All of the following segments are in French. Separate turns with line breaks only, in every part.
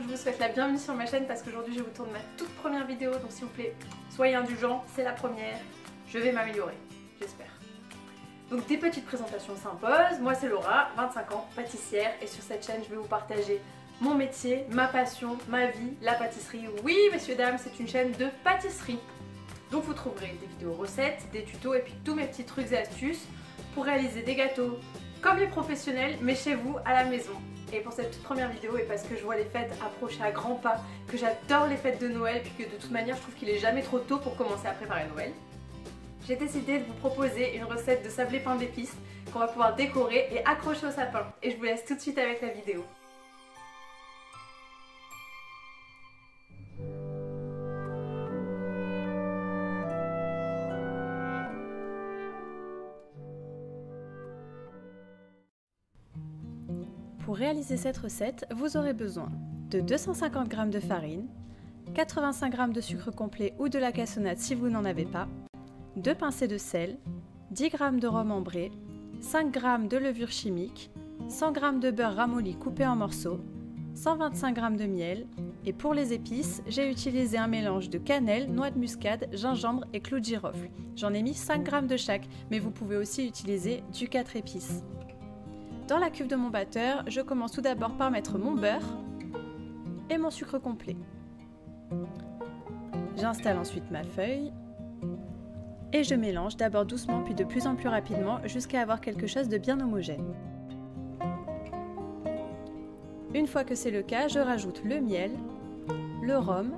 vous souhaite la bienvenue sur ma chaîne parce qu'aujourd'hui je vous tourne ma toute première vidéo, donc s'il vous plaît, soyez indulgents, c'est la première, je vais m'améliorer, j'espère. Donc des petites présentations s'imposent, moi c'est Laura, 25 ans, pâtissière, et sur cette chaîne je vais vous partager mon métier, ma passion, ma vie, la pâtisserie. Oui messieurs dames, c'est une chaîne de pâtisserie. Donc vous trouverez des vidéos recettes, des tutos et puis tous mes petits trucs et astuces pour réaliser des gâteaux comme les professionnels, mais chez vous, à la maison. Et pour cette toute première vidéo, et parce que je vois les fêtes approcher à grands pas, que j'adore les fêtes de Noël, et puis que de toute manière je trouve qu'il est jamais trop tôt pour commencer à préparer Noël, j'ai décidé de vous proposer une recette de sablé pain d'épices qu'on va pouvoir décorer et accrocher au sapin. Et je vous laisse tout de suite avec la vidéo.
Pour réaliser cette recette, vous aurez besoin de 250 g de farine, 85 g de sucre complet ou de la cassonade si vous n'en avez pas, 2 pincées de sel, 10 g de rhum ambré, 5 g de levure chimique, 100 g de beurre ramolli coupé en morceaux, 125 g de miel et pour les épices, j'ai utilisé un mélange de cannelle, noix de muscade, gingembre et clou de girofle. J'en ai mis 5 g de chaque, mais vous pouvez aussi utiliser du 4 épices. Dans la cuve de mon batteur, je commence tout d'abord par mettre mon beurre et mon sucre complet. J'installe ensuite ma feuille et je mélange d'abord doucement puis de plus en plus rapidement jusqu'à avoir quelque chose de bien homogène. Une fois que c'est le cas, je rajoute le miel, le rhum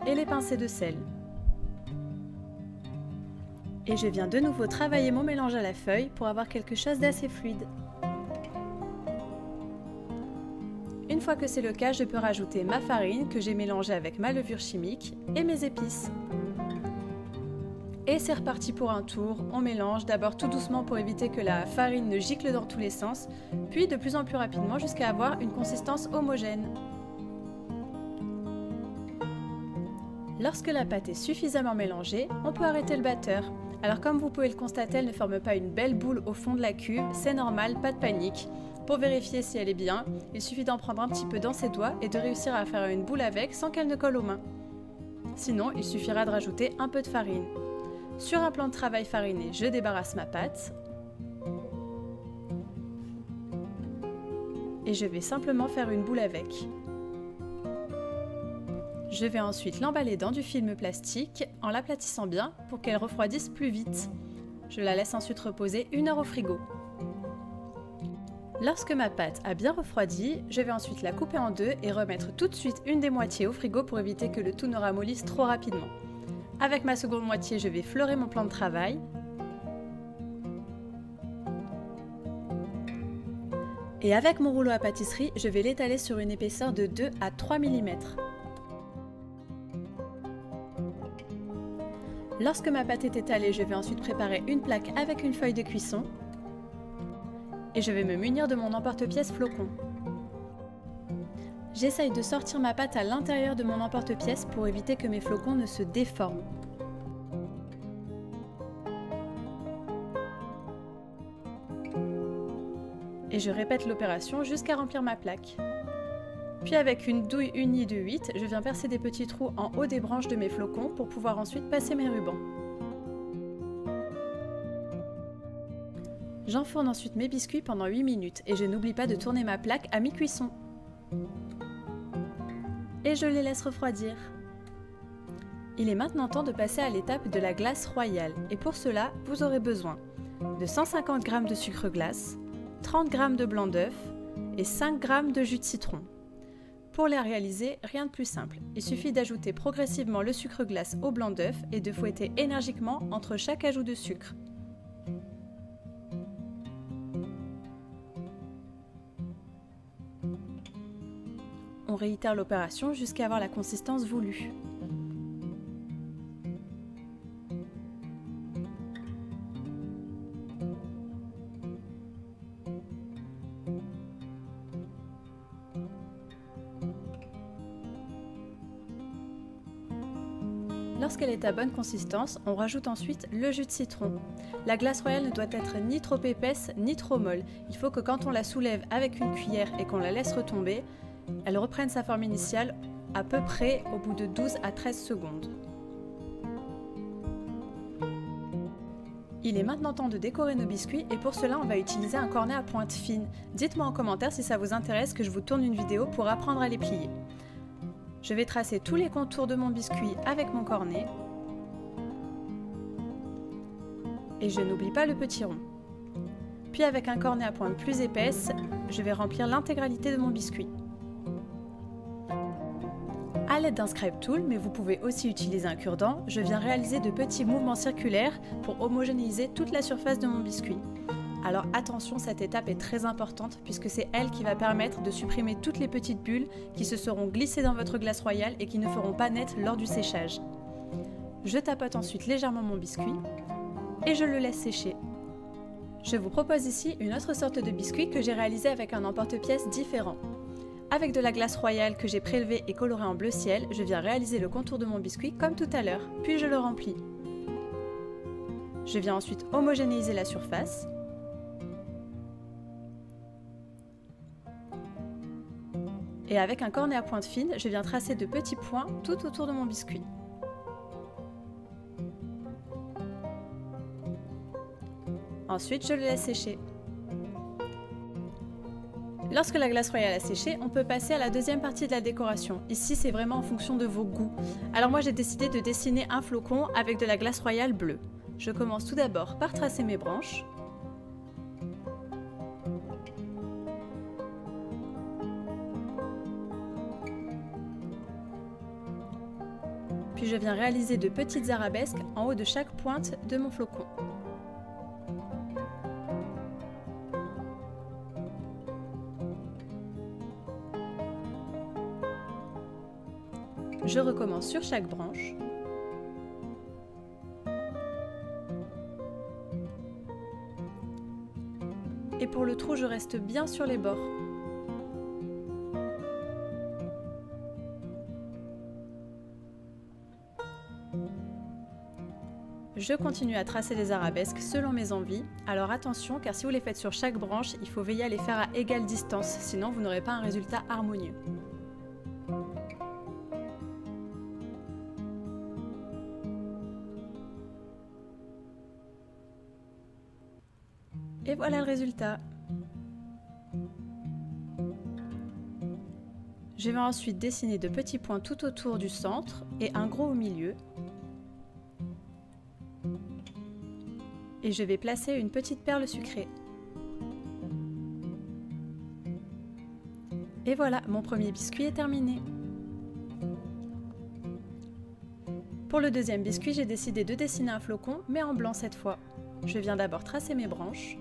et les pincées de sel. Et je viens de nouveau travailler mon mélange à la feuille pour avoir quelque chose d'assez fluide. Une fois que c'est le cas, je peux rajouter ma farine que j'ai mélangée avec ma levure chimique et mes épices. Et c'est reparti pour un tour, on mélange d'abord tout doucement pour éviter que la farine ne gicle dans tous les sens, puis de plus en plus rapidement jusqu'à avoir une consistance homogène. Lorsque la pâte est suffisamment mélangée, on peut arrêter le batteur. Alors comme vous pouvez le constater, elle ne forme pas une belle boule au fond de la cuve, c'est normal, pas de panique. Pour vérifier si elle est bien, il suffit d'en prendre un petit peu dans ses doigts et de réussir à faire une boule avec sans qu'elle ne colle aux mains. Sinon, il suffira de rajouter un peu de farine. Sur un plan de travail fariné, je débarrasse ma pâte. Et je vais simplement faire une boule avec. Je vais ensuite l'emballer dans du film plastique en l'aplatissant bien pour qu'elle refroidisse plus vite. Je la laisse ensuite reposer 1 heure au frigo. Lorsque ma pâte a bien refroidi, je vais ensuite la couper en deux et remettre tout de suite une des moitiés au frigo pour éviter que le tout ne ramollisse trop rapidement. Avec ma seconde moitié, je vais fleurer mon plan de travail. Et avec mon rouleau à pâtisserie, je vais l'étaler sur une épaisseur de 2 à 3 mm. Lorsque ma pâte est étalée, je vais ensuite préparer une plaque avec une feuille de cuisson et je vais me munir de mon emporte-pièce flocon. J'essaye de sortir ma pâte à l'intérieur de mon emporte-pièce pour éviter que mes flocons ne se déforment. Et je répète l'opération jusqu'à remplir ma plaque. Puis avec une douille unie de 8, je viens percer des petits trous en haut des branches de mes flocons pour pouvoir ensuite passer mes rubans. J'enfourne ensuite mes biscuits pendant 8 minutes et je n'oublie pas de tourner ma plaque à mi-cuisson. Et je les laisse refroidir. Il est maintenant temps de passer à l'étape de la glace royale et pour cela, vous aurez besoin de 150 g de sucre glace, 30 g de blanc d'œuf et 5 g de jus de citron. Pour les réaliser, rien de plus simple. Il suffit d'ajouter progressivement le sucre glace au blanc d'œuf et de fouetter énergiquement entre chaque ajout de sucre. On réitère l'opération jusqu'à avoir la consistance voulue. Lorsqu'elle est à bonne consistance, on rajoute ensuite le jus de citron. La glace royale ne doit être ni trop épaisse ni trop molle. Il faut que quand on la soulève avec une cuillère et qu'on la laisse retomber, elle reprenne sa forme initiale à peu près au bout de 12 à 13 secondes. Il est maintenant temps de décorer nos biscuits et pour cela on va utiliser un cornet à pointe fine. Dites-moi en commentaire si ça vous intéresse que je vous tourne une vidéo pour apprendre à les plier. Je vais tracer tous les contours de mon biscuit avec mon cornet. Et je n'oublie pas le petit rond. Puis avec un cornet à pointe plus épaisse, je vais remplir l'intégralité de mon biscuit. À l'aide d'un scrape tool, mais vous pouvez aussi utiliser un cure-dent, je viens réaliser de petits mouvements circulaires pour homogénéiser toute la surface de mon biscuit. Alors attention, cette étape est très importante puisque c'est elle qui va permettre de supprimer toutes les petites bulles qui se seront glissées dans votre glace royale et qui ne feront pas net lors du séchage. Je tapote ensuite légèrement mon biscuit et je le laisse sécher. Je vous propose ici une autre sorte de biscuit que j'ai réalisé avec un emporte-pièce différent. Avec de la glace royale que j'ai prélevée et colorée en bleu ciel, je viens réaliser le contour de mon biscuit comme tout à l'heure, puis je le remplis. Je viens ensuite homogénéiser la surface. Et avec un cornet à pointe fine, je viens tracer de petits points tout autour de mon biscuit. Ensuite, je le laisse sécher. Lorsque la glace royale a séché, on peut passer à la deuxième partie de la décoration. Ici, c'est vraiment en fonction de vos goûts. Alors moi, j'ai décidé de dessiner un flocon avec de la glace royale bleue. Je commence tout d'abord par tracer mes branches. Puis je viens réaliser de petites arabesques en haut de chaque pointe de mon flocon. Je recommence sur chaque branche. Et pour le trou, je reste bien sur les bords. Je continue à tracer les arabesques selon mes envies. Alors attention, car si vous les faites sur chaque branche, il faut veiller à les faire à égale distance, sinon vous n'aurez pas un résultat harmonieux. Et voilà le résultat. Je vais ensuite dessiner de petits points tout autour du centre et un gros au milieu. Et je vais placer une petite perle sucrée. Et voilà, mon premier biscuit est terminé. Pour le deuxième biscuit, j'ai décidé de dessiner un flocon, mais en blanc cette fois. Je viens d'abord tracer mes branches.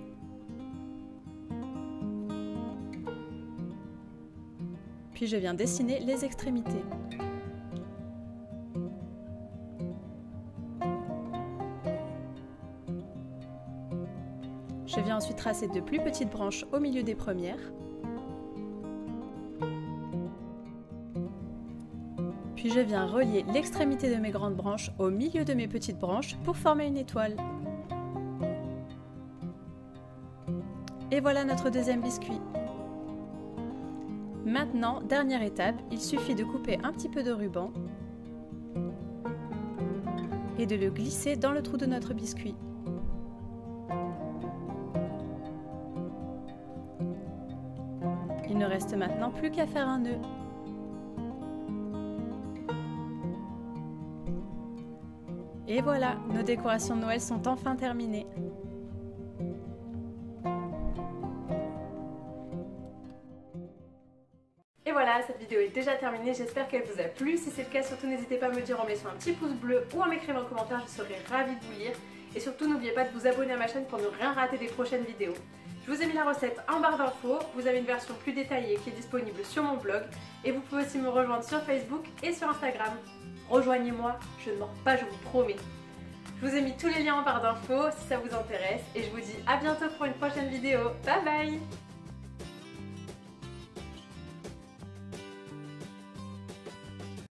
Puis je viens dessiner les extrémités. Je viens ensuite tracer de plus petites branches au milieu des premières. Puis je viens relier l'extrémité de mes grandes branches au milieu de mes petites branches pour former une étoile. Et voilà notre deuxième biscuit. Maintenant, dernière étape, il suffit de couper un petit peu de ruban et de le glisser dans le trou de notre biscuit. Il ne reste maintenant plus qu'à faire un nœud. Et voilà, nos décorations de Noël sont enfin terminées.
Et voilà, cette vidéo est déjà terminée, j'espère qu'elle vous a plu. Si c'est le cas, surtout n'hésitez pas à me le dire en mettant un petit pouce bleu ou en m'écrivant en commentaire, je serai ravie de vous lire. Et surtout, n'oubliez pas de vous abonner à ma chaîne pour ne rien rater des prochaines vidéos. Je vous ai mis la recette en barre d'infos, vous avez une version plus détaillée qui est disponible sur mon blog et vous pouvez aussi me rejoindre sur Facebook et sur Instagram. Rejoignez-moi, je ne mords pas, je vous promets. Je vous ai mis tous les liens en barre d'infos si ça vous intéresse et je vous dis à bientôt pour une prochaine vidéo. Bye bye!